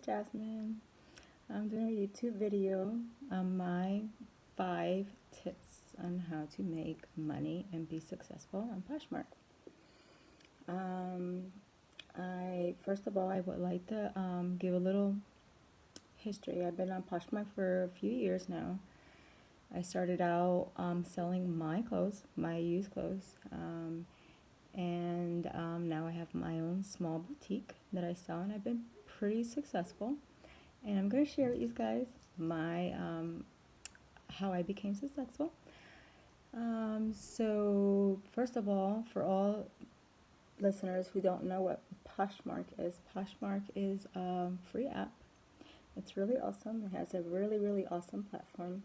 Jazmine. I'm doing a YouTube video on my 5 tips on how to make money and be successful on Poshmark. First of all, I would like to give a little history. I've been on Poshmark for a few years now. I started out selling my clothes, my used clothes, and now I have my own small boutique that I sell, and I've been pretty successful. And I'm going to share with you guys my how I became successful. So first of all, for all listeners who don't know what Poshmark is a free app. It's really awesome. It has a really awesome platform.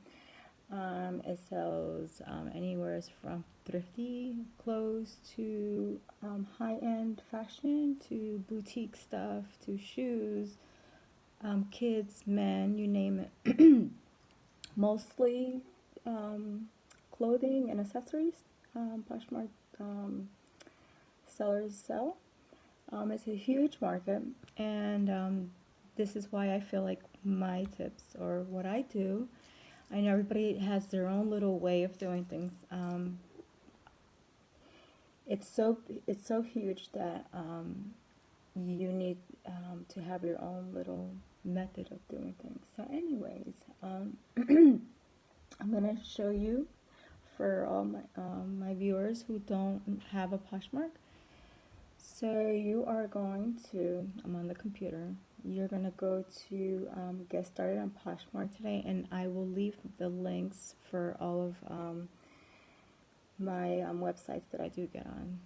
It sells anywhere from thrifty clothes to high-end fashion to boutique stuff to shoes, kids, men, you name it. Mostly clothing and accessories. Poshmark sellers sell. It's a huge market, and this is why I feel like my tips or what I do. I know everybody has their own little way of doing things. It's so huge that you need to have your own little method of doing things. So, anyways, I'm gonna show you for all my viewers who don't have a Poshmark. So you are going to, I'm on the computer, you're going to go to get started on Poshmark today, and I will leave the links for all of my websites that I do get on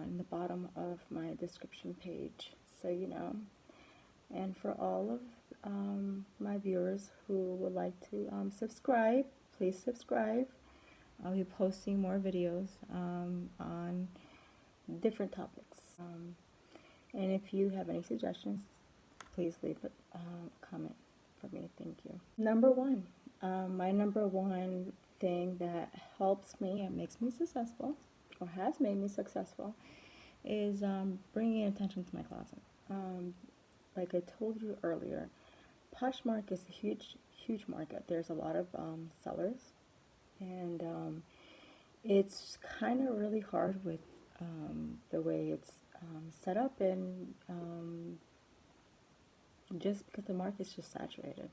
in the bottom of my description page, so you know. And for all of my viewers who would like to subscribe, please subscribe. I'll be posting more videos on different topics. And if you have any suggestions, please leave a comment for me. Thank you. Number one, my number one thing that helps me and makes me successful, or has made me successful, is bringing attention to my closet. Like I told you earlier, Poshmark is a huge market. There's a lot of sellers, and it's kind of really hard with the way it's set up, and just because the market's just saturated.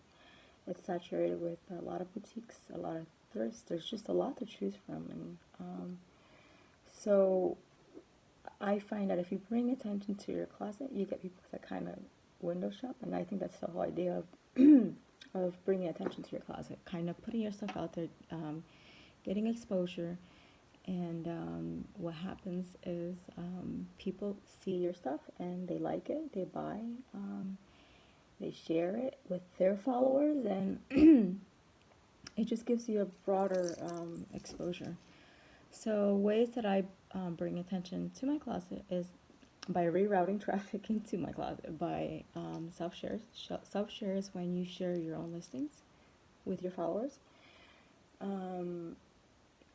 It's saturated with a lot of boutiques, a lot of thrifts. There's just a lot to choose from, and so I find that if you bring attention to your closet, you get people that kind of window shop, and I think that's the whole idea of of bringing attention to your closet, kind of putting yourself out there, getting exposure. And what happens is people see your stuff and they like it, they buy, they share it with their followers, and it just gives you a broader exposure. So ways that I bring attention to my closet is by rerouting traffic into my closet, by self-shares. Self-shares when you share your own listings with your followers.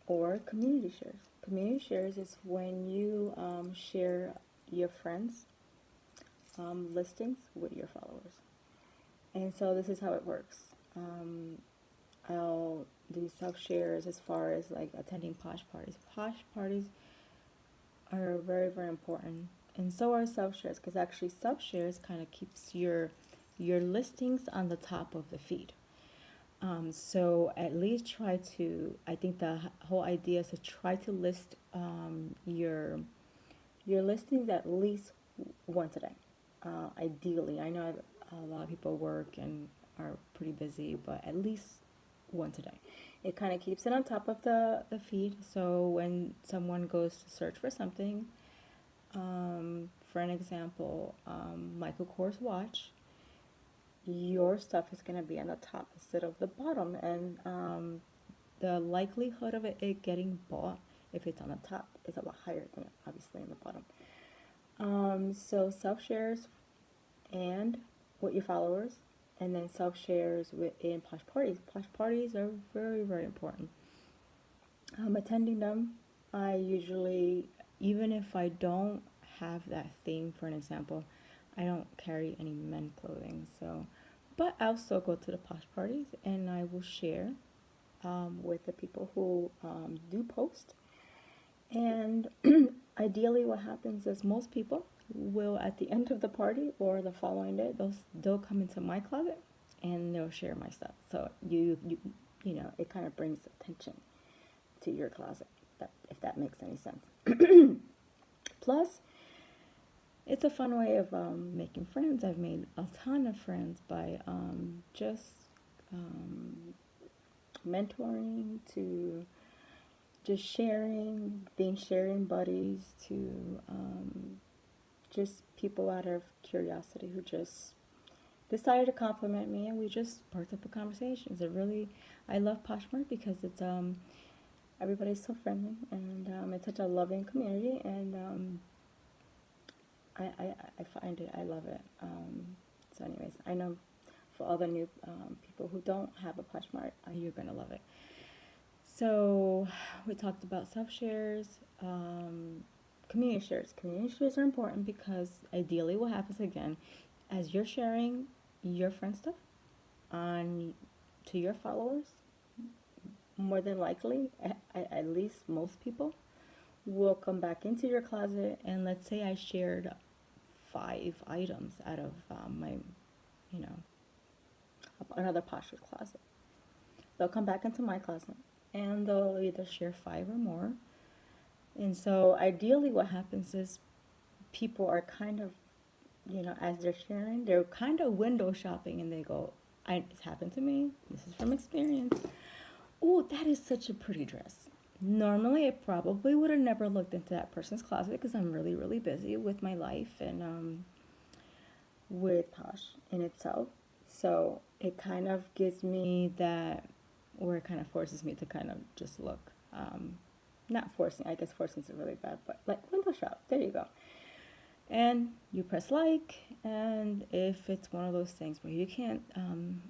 Or community shares. Community shares is when you share your friends' listings with your followers. And so this is how it works. I'll do self-shares as far as like attending posh parties. Posh parties are very important. And so are self-shares, because actually self-shares kind of keeps your listings on the top of the feed. So at least try to, I think the whole idea is to try to list your listings at least once a day. Ideally, I know a lot of people work and are pretty busy, but at least once a day. It kind of keeps it on top of the feed, so when someone goes to search for something, for an example, Michael Kors watch, your stuff is going to be on the top instead of the bottom, and the likelihood of it getting bought if it's on the top is a lot higher than obviously on the bottom. So self-shares and with your followers, and then self-shares in posh parties. Posh parties are very important. Attending them, I usually, even if I don't have that theme, for an example, I don't carry any men clothing, so, but I'll still go to the posh parties and I will share with the people who do post. And ideally what happens is most people will, at the end of the party or the following day, they'll come into my closet and they'll share my stuff. So you know, it kind of brings attention to your closet, if that makes any sense. Plus, it's a fun way of making friends. I've made a ton of friends by just mentoring, to just sharing, being sharing buddies, to just people out of curiosity who just decided to compliment me, and we just sparked up a conversation. I love Poshmark because it's everybody's so friendly, and it's such a loving community, and I find it, I love it. So anyways, I know for all the new people who don't have a Poshmark, you're gonna love it. So we talked about self-shares, community shares. Community shares are important because ideally what happens again, as you're sharing your friend stuff on to your followers, more than likely, at least most people, will come back into your closet, and let's say I shared 5 items out of my, you know, another Poshmark closet. They'll come back into my closet and they'll either share 5 or more. And so ideally what happens is people are kind of, you know, as they're sharing, they're kind of window shopping, and they go, it's happened to me, this is from experience. Oh, that is such a pretty dress. Normally I probably would have never looked into that person's closet because I'm really, really busy with my life and with Posh in itself. So it kind of gives me that, or it kind of forces me to kind of just look. Not forcing, I guess forcing is really bad, but like window shop, there you go. And you press like, and if it's one of those things where you can't,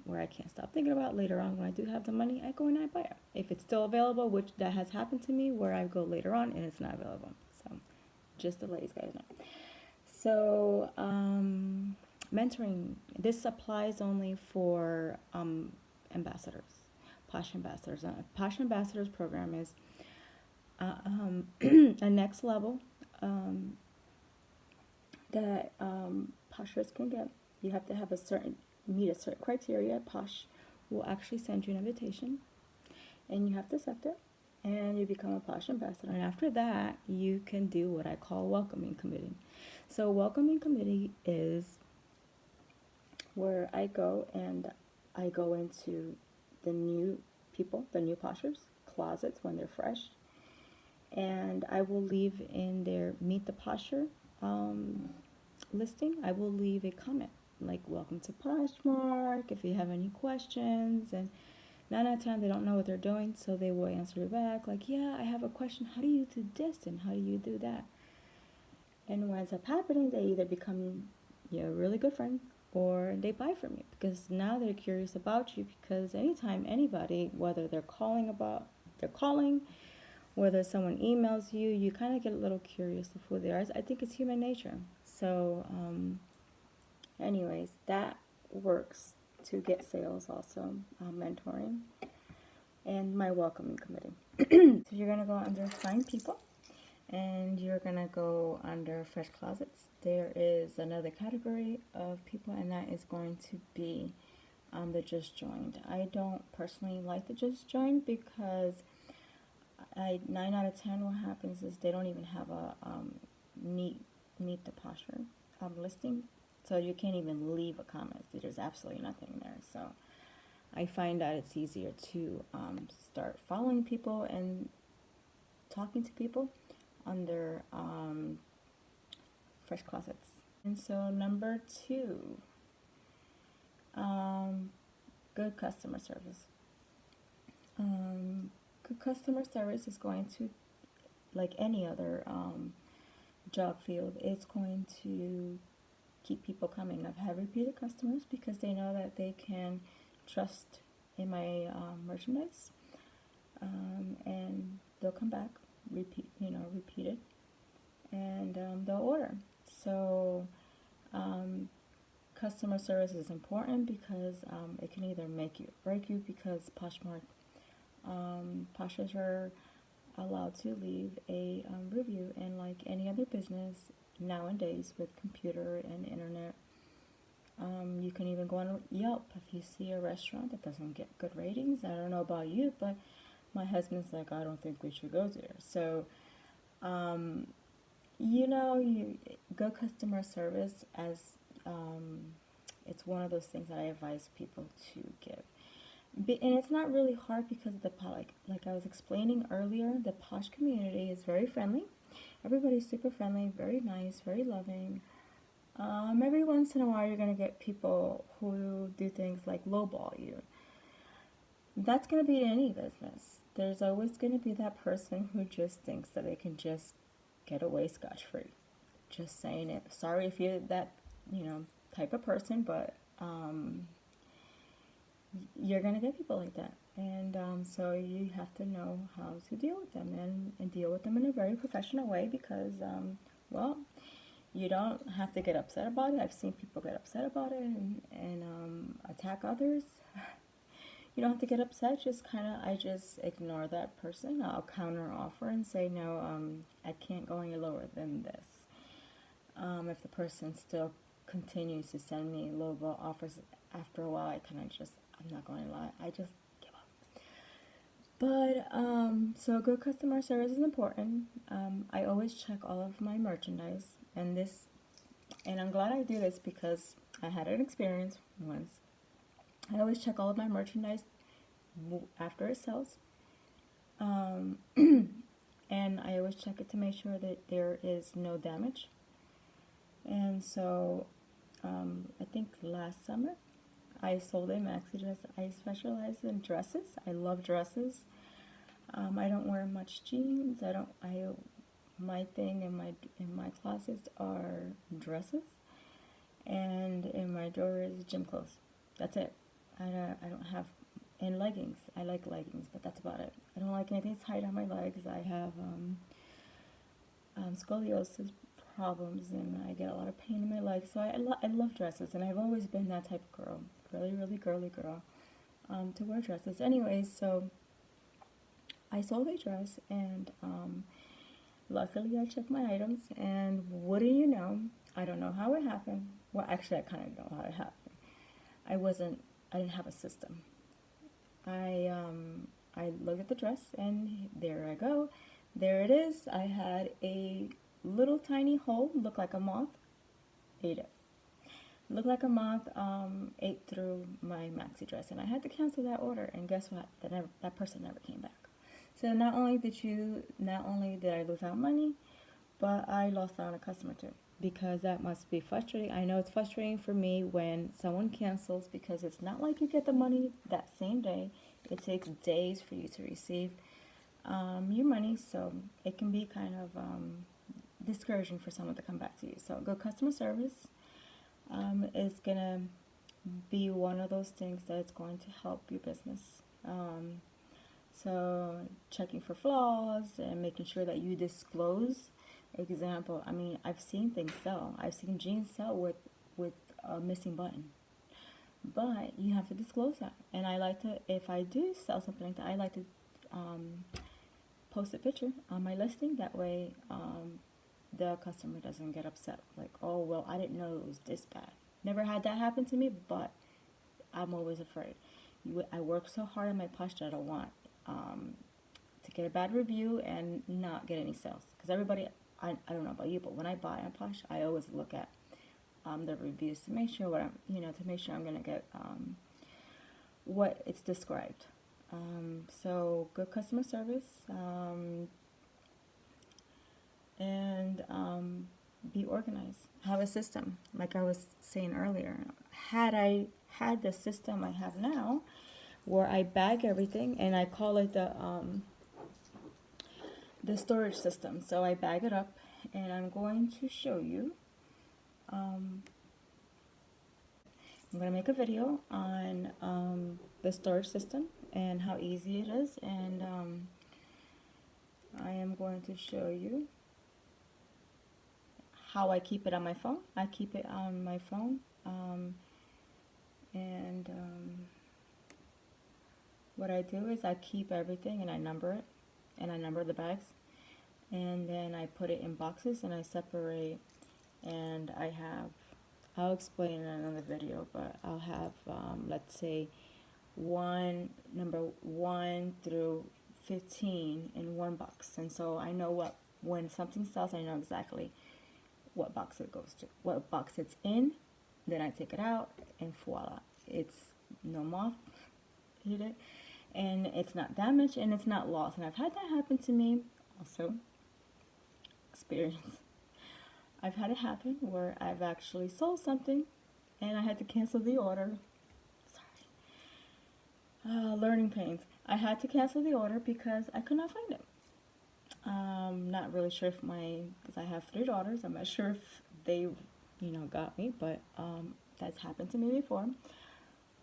where I can't stop thinking about later on when I do have the money, I go and I buy it. If it's still available, which that has happened to me, where I go later on and it's not available. So just to let you guys know. So mentoring, this applies only for ambassadors, Posh ambassadors. Posh ambassadors program is a next level that Poshers can get. You have to have meet a certain criteria. Posh will actually send you an invitation, and you have to accept it, and you become a Posh ambassador. And after that, you can do what I call welcoming committee. So welcoming committee is where I go into the new people, the new Poshers closets when they're fresh, and I will leave in their Meet the Posher listing, I will leave a comment like, welcome to Poshmark, if you have any questions. And 9 out of 10 they don't know what they're doing, so they will answer back like, yeah, I have a question, how do you do this and how do you do that? And what ends up happening, they either become a really good friend or they buy from you, because now they're curious about you. Because anytime anybody, whether they're calling, whether someone emails you, you kind of get a little curious of who they are. I think it's human nature. So anyways, that works to get sales also, mentoring, and my welcoming committee. So you're going to go under Find People, and you're going to go under Fresh Closets. There is another category of people, and that is going to be the Just Joined. I don't personally like the Just Joined because 9 out of 10 what happens is they don't even have a meet the Posher listing, so you can't even leave a comment. There's absolutely nothing there. So I find that it's easier to start following people and talking to people under Fresh Closets. And so number 2, good customer service. Good customer service is going to, like any other job field, it's going to keep people coming. I've had repeated customers because they know that they can trust in my merchandise, and they'll come back, repeat it, and they'll order. So Customer service is important because it can either make you or break you, because Poshers are allowed to leave a review, and like any other business nowadays with computer and internet, you can even go on Yelp if you see a restaurant that doesn't get good ratings. I don't know about you, but my husband's like, I don't think we should go there. So, you good customer service as it's one of those things that I advise people to give. And it's not really hard because of the like I was explaining earlier, the Posh community is very friendly. Everybody's super friendly, very nice, very loving. Every once in a while, you're gonna get people who do things like lowball you. That's gonna be in any business. There's always gonna be that person who just thinks that they can just get away scotch-free. Just saying it. Sorry if you're that, type of person, but you're gonna get people like that, and so you have to know how to deal with them, and deal with them in a very professional way, because well, you don't have to get upset about it. I've seen people get upset about it and attack others. You don't have to get upset. I just ignore that person. I'll counter offer and say, no, I can't go any lower than this. If the person still continues to send me lowball offers, after a while, I'm not going to lie, I just give up. But, so good customer service is important. I always check all of my merchandise, and I'm glad I do this because I had an experience once. I always check all of my merchandise after it sells. And I always check it to make sure that there is no damage. And so, I think last summer, I sold a maxi dress. I specialize in dresses. I love dresses. I don't wear much jeans. My thing in my closets are dresses, and in my drawer is gym clothes. That's it. I don't have, and leggings. I like leggings, but that's about it. I don't like anything tight on my legs. I have scoliosis problems, and I get a lot of pain in my legs. So I love dresses, and I've always been that type of girl, really, really girly girl, to wear dresses. Anyways, so I sold a dress, and luckily I checked my items, and what do you know? I don't know how it happened. Well, actually, I kind of know how it happened. I didn't have a system. I looked at the dress, and there I go. There it is. I had a little tiny hole, looked like a moth, ate it. Looked like a moth, ate through my maxi dress, and I had to cancel that order. And guess what? That person never came back. So not only did I lose out money, but I lost out on a customer too, because that must be frustrating. I know it's frustrating for me when someone cancels, because it's not like you get the money that same day. It takes days for you to receive your money, so it can be kind of discouraging for someone to come back to you. So good customer service is gonna be one of those things that's going to help your business. So checking for flaws and making sure that you disclose. Example, I've seen things sell. I've seen jeans sell with a missing button, but you have to disclose that. And I like to, if I do sell something like that, I like to post a picture on my listing. That way, the customer doesn't get upset. Like, oh, well, I didn't know it was this bad. Never had that happen to me, but I'm always afraid. I work so hard on my Posh that I don't want to get a bad review and not get any sales. Because everybody, I don't know about you, but when I buy on Posh, I always look at the reviews to make sure I'm gonna get what it's described. So good customer service, and be organized. Have a system, like I was saying earlier. Had I had the system I have now, where I bag everything, and I call it the storage system. So I bag it up, and I'm going to show you. I'm going to make a video on the storage system and how easy it is, and I am going to show you how I keep it on my phone. I keep it on my phone, and what I do is I keep everything and I number it, and I number the bags, and then I put it in boxes and I separate, and I'll explain in another video, but I'll have, let's say, number 1 through 15 in one box. And so I know when something sells, I know exactly what box it goes to, what box it's in. Then I take it out, and voila, it's no moth hit it, and it's not damaged, and it's not lost. And I've had that happen to me also. Experience. I've had it happen where I've actually sold something and I had to cancel the order. Sorry. Learning pains. I had to cancel the order because I could not find it. Not really sure if because I have 3 daughters, I'm not sure if they, got me, but that's happened to me before.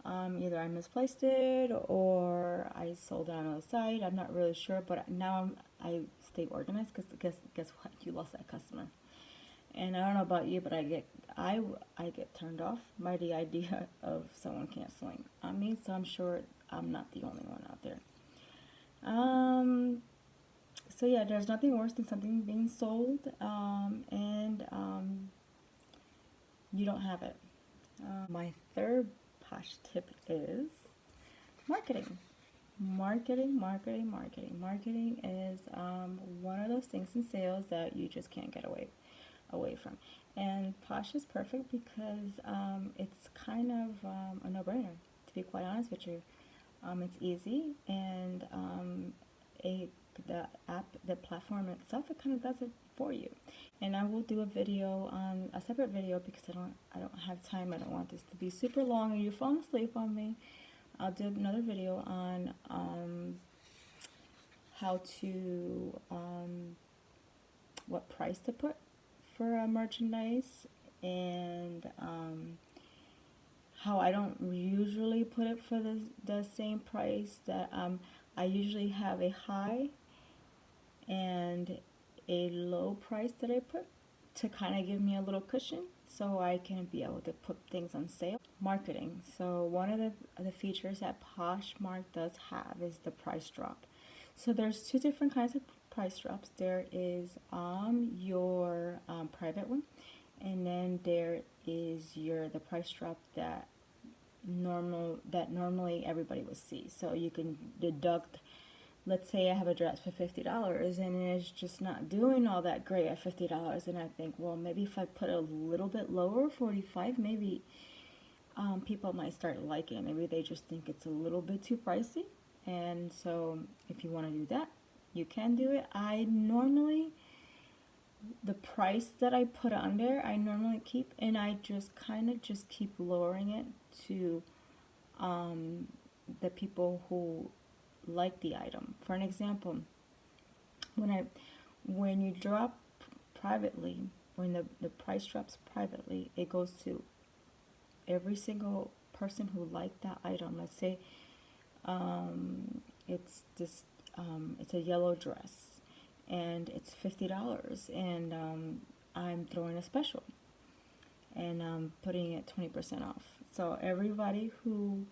Either I misplaced it or I sold it on the site. I'm not really sure, but now I stay organized because guess what? You lost that customer. And I don't know about you, but I get turned off by the idea of someone canceling on me. So I'm sure I'm not the only one out there. So yeah, there's nothing worse than something being sold and you don't have it. My third Posh tip is marketing. Marketing is one of those things in sales that you just can't get away from. And Posh is perfect because it's kind of a no-brainer, to be quite honest with you. It's easy, and the platform itself, it kind of does it for you. And I will do a separate video because I don't have time. I don't want this to be super long and you're falling asleep on me. I'll do another video on how to what price to put for merchandise, and how I don't usually put it for the same price. That I usually have a high and a low price that I put to kind of give me a little cushion so I can be able to put things on sale. Marketing. So one of the features that Poshmark does have is the price drop. So there's 2 different kinds of price drops. There is your private one, and then there is the price drop that normally everybody would see. So you can deduct, let's say I have a dress for $50 and it's just not doing all that great at $50, and I think, well, maybe if I put a little bit lower, 45, maybe people might start liking it. Maybe they just think it's a little bit too pricey. And so if you want to do that, you can do it. The price that I put on there, I normally keep, and I just keep lowering it to the people who like the item. For an example, when you drop privately, when the price drops privately, it goes to every single person who liked that item. Let's say it's a yellow dress and it's $50, and I'm throwing a special and I'm putting it 20% off. So everybody who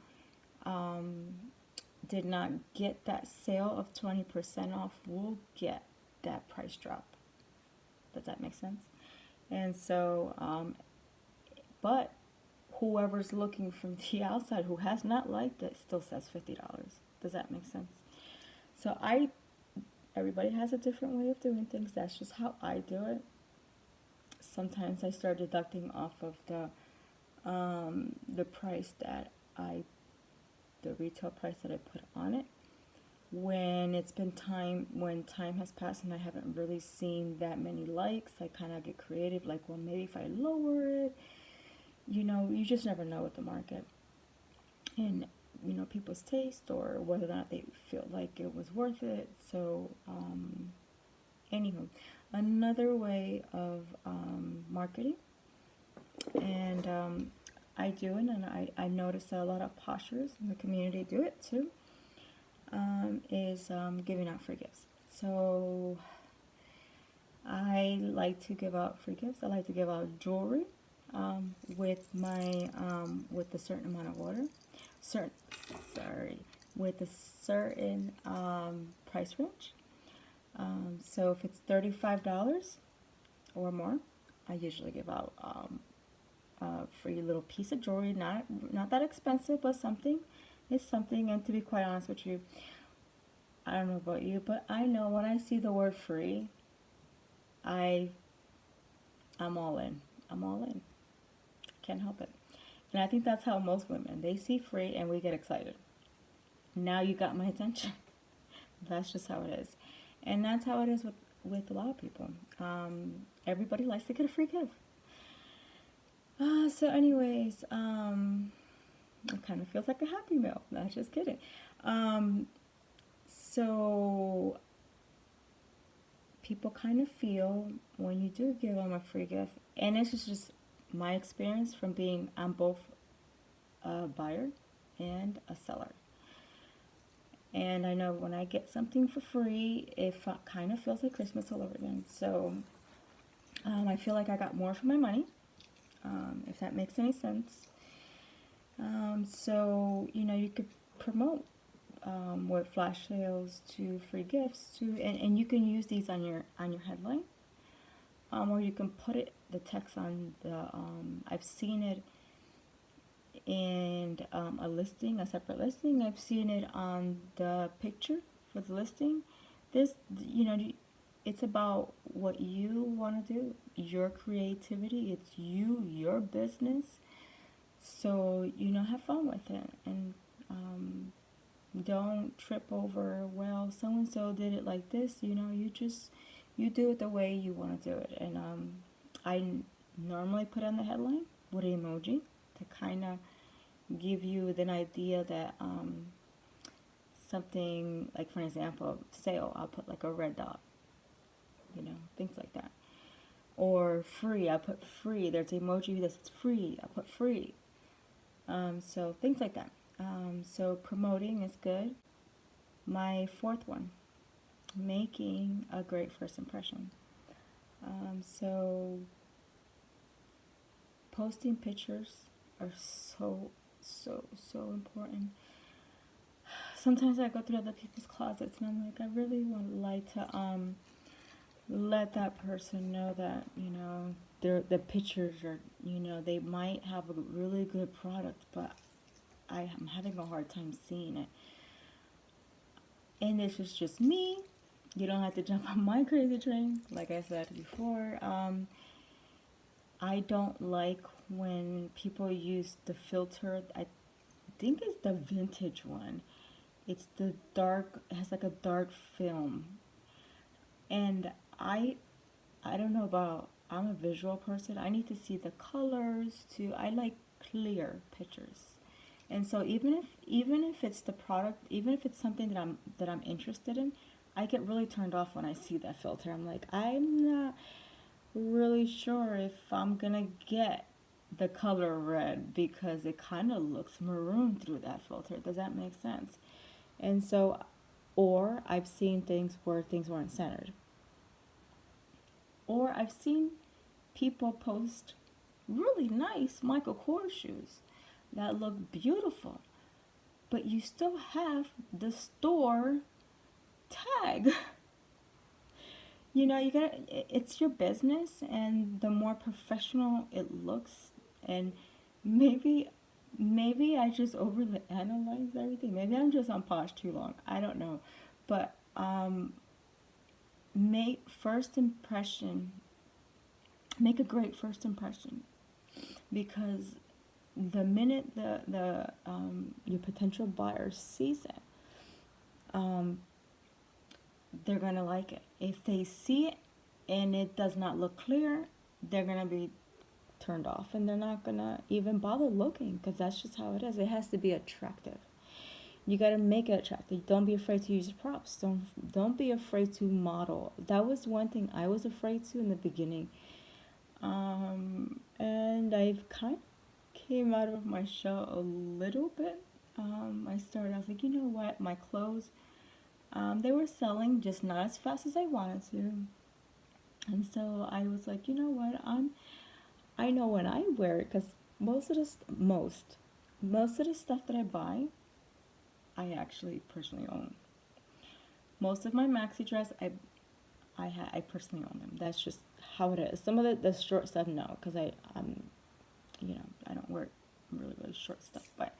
did not get that sale of 20% off will get that price drop. Does that make sense? And so, but whoever's looking from the outside who has not liked it still says $50. Does that make sense? So everybody has a different way of doing things. That's just how I do it. Sometimes I start deducting off of the price that the retail price that I put on it. When time has passed and I haven't really seen that many likes, I kind of get creative, like, well, maybe if I lower it, you just never know with the market and people's taste, or whether or not they feel like it was worth it. So anywho, another way of marketing, and I do it, and I notice that a lot of poshers in the community do it too, is giving out free gifts. So I like to give out free gifts. I like to give out jewelry with my with a certain amount of order, certain sorry, with a certain price range. So if it's $35 or more, I usually give out a free little piece of jewelry. Not that expensive, but something. It's something. And to be quite honest with you, I don't know about you, but I know when I see the word free, I I'm all in. I'm all in. Can't help it. And I think that's how most women, they see free and we get excited. Now you got my attention. That's just how it is. And that's how it is with a lot of people. Everybody likes to get a free gift. So anyways, it kind of feels like a Happy Meal. Not just kidding. So people kind of feel when you do give them a free gift, and this is just my experience from being I'm both a buyer and a seller. And I know when I get something for free, it kind of feels like Christmas all over again. So I feel like I got more for my money, if that makes any sense. So, you could promote with flash sales to free gifts to, and you can use these on your headline, or you can put the text on the. I've seen it in a separate listing. I've seen it on the picture for the listing. It's about what you want to do, your creativity. It's your business. So, have fun with it. And don't trip over, well, so-and-so did it like this. You do it the way you want to do it. And I normally put on the headline with an emoji to kind of give you an idea that something, like for example, sale, I'll put like a red dot, things like that. Or free, I put free. There's an emoji that says free, I put free. So things like that. So promoting is good. My fourth one, making a great first impression. So posting pictures are so important. Sometimes I go through other people's closets and I'm like, I really would like to let that person know that the pictures are, they might have a really good product, but I am having a hard time seeing it. And this is just me. You don't have to jump on my crazy train. Like I said before, I don't like when people use the filter. I think it's the vintage one. It's the dark, it has like a dark film. And I don't know about, I'm a visual person. I need to see the colors too. I like clear pictures. And so even if it's the product, even if it's something that I'm interested in, I get really turned off when I see that filter. I'm like, I'm not really sure if I'm gonna get the color red because it kind of looks maroon through that filter. Does that make sense? And so, or I've seen things where things weren't centered. Or I've seen people post really nice Michael Kors shoes that look beautiful, but you still have the store tag. You gotta, it's your business, and the more professional it looks, and maybe I just overly analyze everything. Maybe I'm just on Posh too long. I don't know. But make a great first impression, because the minute the your potential buyer sees it, they're gonna like it. If they see it and it does not look clear, they're gonna be turned off, and they're not gonna even bother looking, because that's just how it is. It has to be attractive. You gotta make it attractive. Don't be afraid to use props. Don't be afraid to model. That was one thing I was afraid to in the beginning, and I've kind of came out of my shell a little bit. I was like, you know what, my clothes, they were selling, just not as fast as I wanted to. And so I was like, you know what? I know when I wear it, because most of the stuff that I buy, I actually personally own. Most of my maxi dress, I personally own them. That's just how it is. Some of the short stuff, no, because I don't wear really short stuff, but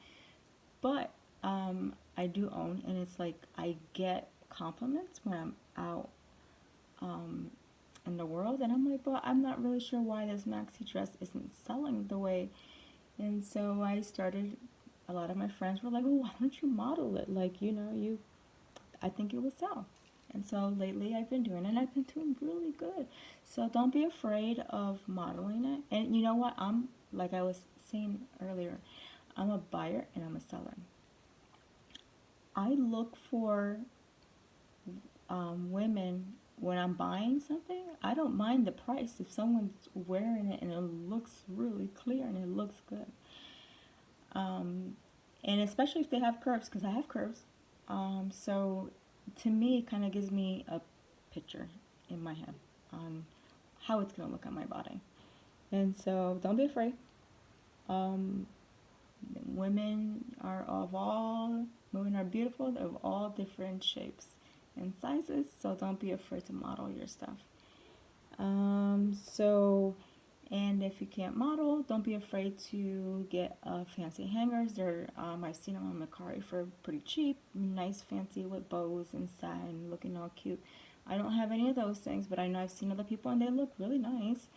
I do own, and it's like I get compliments when I'm out um, in the world, and I'm like, but I'm not really sure why this maxi dress isn't selling the way. And so I started. A lot of my friends were like, "Oh, why don't you model it? Like, I think it will sell." And so lately I've been doing it, and I've been doing really good. So don't be afraid of modeling it. And you know what? Like I was saying earlier, I'm a buyer and I'm a seller. I look for women when I'm buying something. I don't mind the price if someone's wearing it and it looks really clear and it looks good. Um, and especially if they have curves, because I have curves. So to me, it kind of gives me a picture in my head on how it's going to look on my body. And so don't be afraid. Um, women are beautiful. They're of all different shapes and sizes. So don't be afraid to model your stuff. So, and if you can't model, don't be afraid to get fancy hangers. I've seen them on Mercari for pretty cheap, nice, fancy with bows and satin, looking all cute. I don't have any of those things, but I know I've seen other people and they look really nice.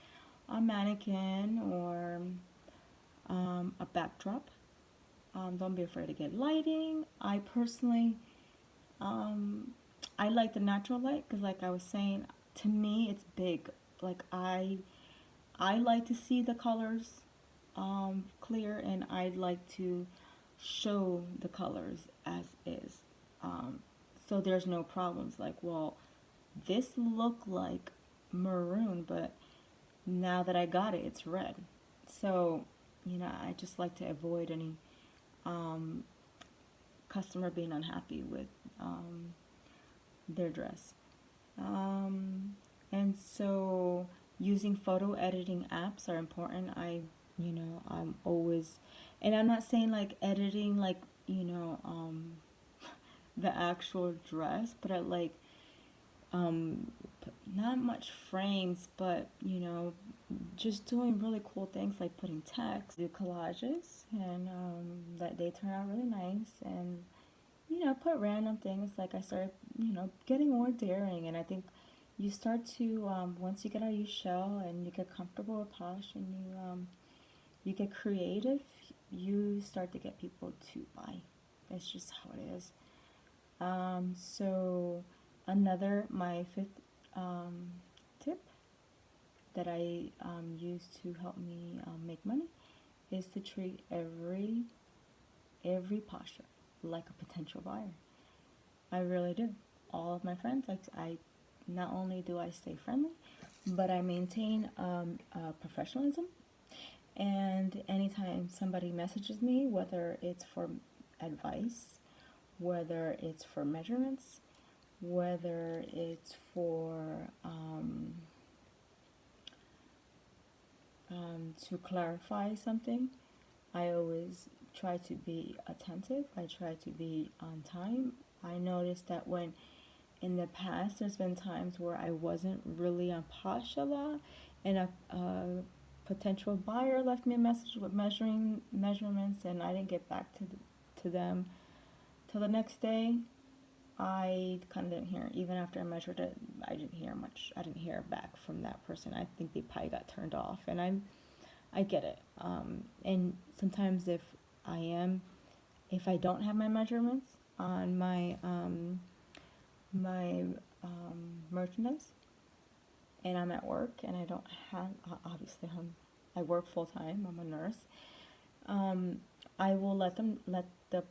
A mannequin or a backdrop. Don't be afraid to get lighting. I personally, um, I like the natural light because, like I was saying, to me it's big. Like I like to see the colors clear, and I like to show the colors as is. Um, so there's no problems. Like, well, this looked like maroon, but now that I got it, it's red. So, I just like to avoid any um, customer being unhappy with their dress. Um, and so using photo editing apps are important. I'm always, and I'm not saying like editing like, the actual dress, but I like, um, not much frames, but, just doing really cool things like putting text, do collages, and that they turn out really nice. And put random things. Like I started, getting more daring, and I think you start to once you get out of your shell and you get comfortable with Posh and you get creative, you start to get people to buy. That's just how it is. So my fifth tip that I use to help me make money is to treat every posture like a potential buyer. I really do. All of my friends, like I, not only do I stay friendly, but I maintain professionalism. And anytime somebody messages me, whether it's for advice, whether it's for measurements, whether it's for to clarify something, I always try to be attentive. I try to be on time. I noticed that when in the past there's been times where I wasn't really on Posh a lot, and a potential buyer left me a message with measurements, and I didn't get back to them till the next day. I kind of didn't hear. Even after I measured it, I didn't hear much. I didn't hear back from that person. I think they probably got turned off, and I get it. And sometimes if I don't have my measurements on my merchandise, and I'm at work and I don't have, obviously I work full time. I'm a nurse. I will let the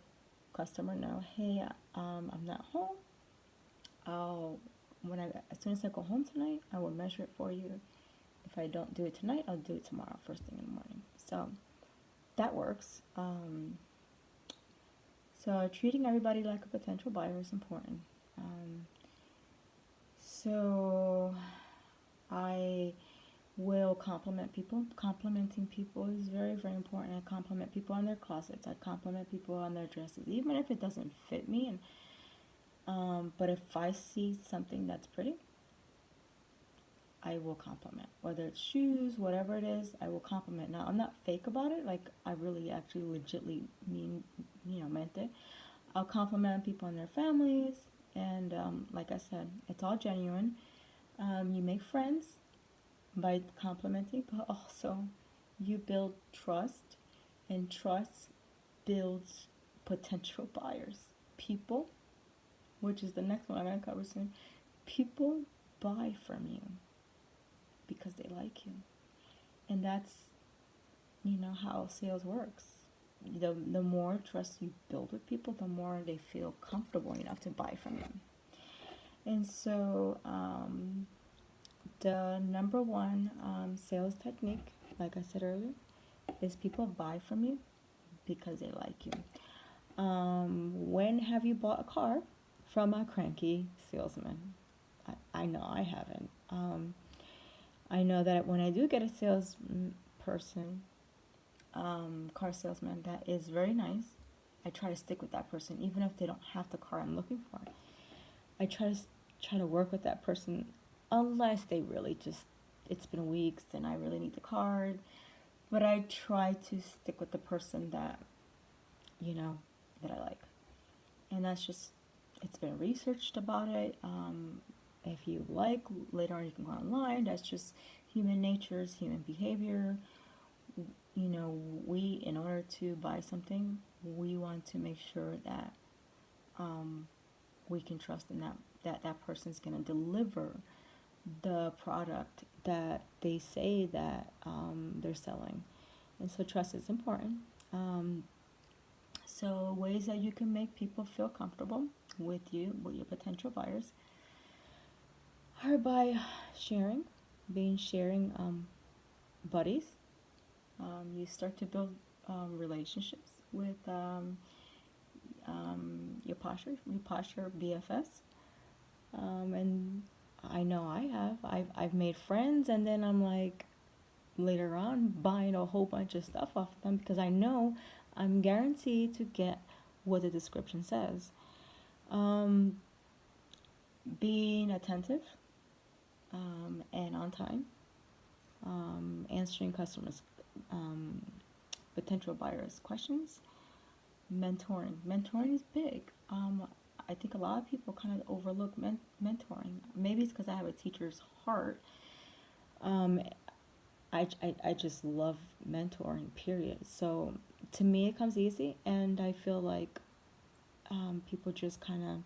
customer know, hey, I'm not home. As soon as I go home tonight, I will measure it for you. If I don't do it tonight, I'll do it tomorrow, first thing in the morning. So that works. So treating everybody like a potential buyer is important. So I compliment people. Complimenting people is very, very important. I compliment people on their closets. I compliment people on their dresses, even if it doesn't fit me. But if I see something that's pretty, I will compliment. Whether it's shoes, whatever it is, I will compliment. Now, I'm not fake about it. Like, I really actually legitly meant it. I'll compliment people on their families. And like I said, it's all genuine. You make friends by complimenting, but also you build trust. And trust builds potential buyers. People, which is the next one I'm going to cover soon, people buy from you because they like you. And that's, how sales works. The more trust you build with people, the more they feel comfortable enough to buy from you. And so the number one sales technique, like I said earlier, is people buy from you because they like you. When have you bought a car from a cranky salesman? I know I haven't. I know that when I do get a salesperson, car salesman that is very nice, I try to stick with that person even if they don't have the car I'm looking for. I try to work with that person unless they really just, it's been weeks and I really need the card. But I try to stick with the person that, that I like. And that's just, it's been researched about it. If you like, later on you can go online. That's just human nature, human behavior. We, in order to buy something, we want to make sure that we can trust in that person's going to deliver the product that they say that they're selling. And so trust is important. So ways that you can make people feel comfortable with you, with your potential buyers, are by sharing buddies. You start to build relationships with your posher BFS. And I know I have. I've made friends, and then I'm like, later on, buying a whole bunch of stuff off of them because I know I'm guaranteed to get what the description says. Being attentive and on time, answering customers' potential buyers' questions, mentoring is big. I think a lot of people kind of overlook mentoring. Maybe it's because I have a teacher's heart. I just love mentoring, period. So to me, it comes easy, and I feel like people just kind of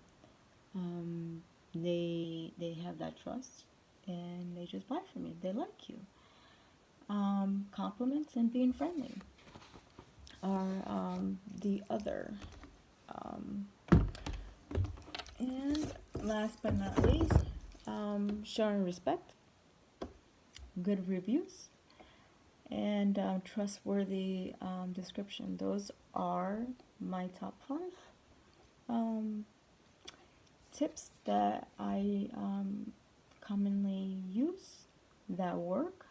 they have that trust, and they just buy from you. They like you. Compliments and being friendly are the other. And last but not least, showing respect, good reviews, and trustworthy description. Those are my top 5 tips that I commonly use that work.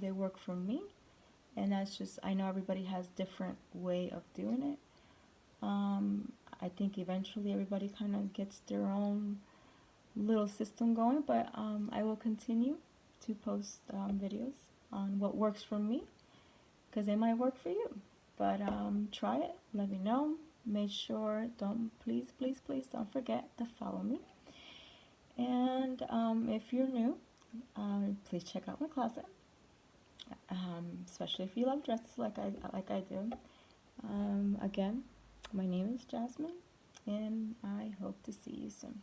They work for me, and that's just, I know everybody has different way of doing it. I think eventually everybody kind of gets their own little system going, but I will continue to post videos on what works for me, because it might work for you. But try it, let me know. Make sure, please don't forget to follow me. And if you're new, please check out my closet, especially if you love dresses like I do. Again, my name is Jazmine, and I hope to see you soon.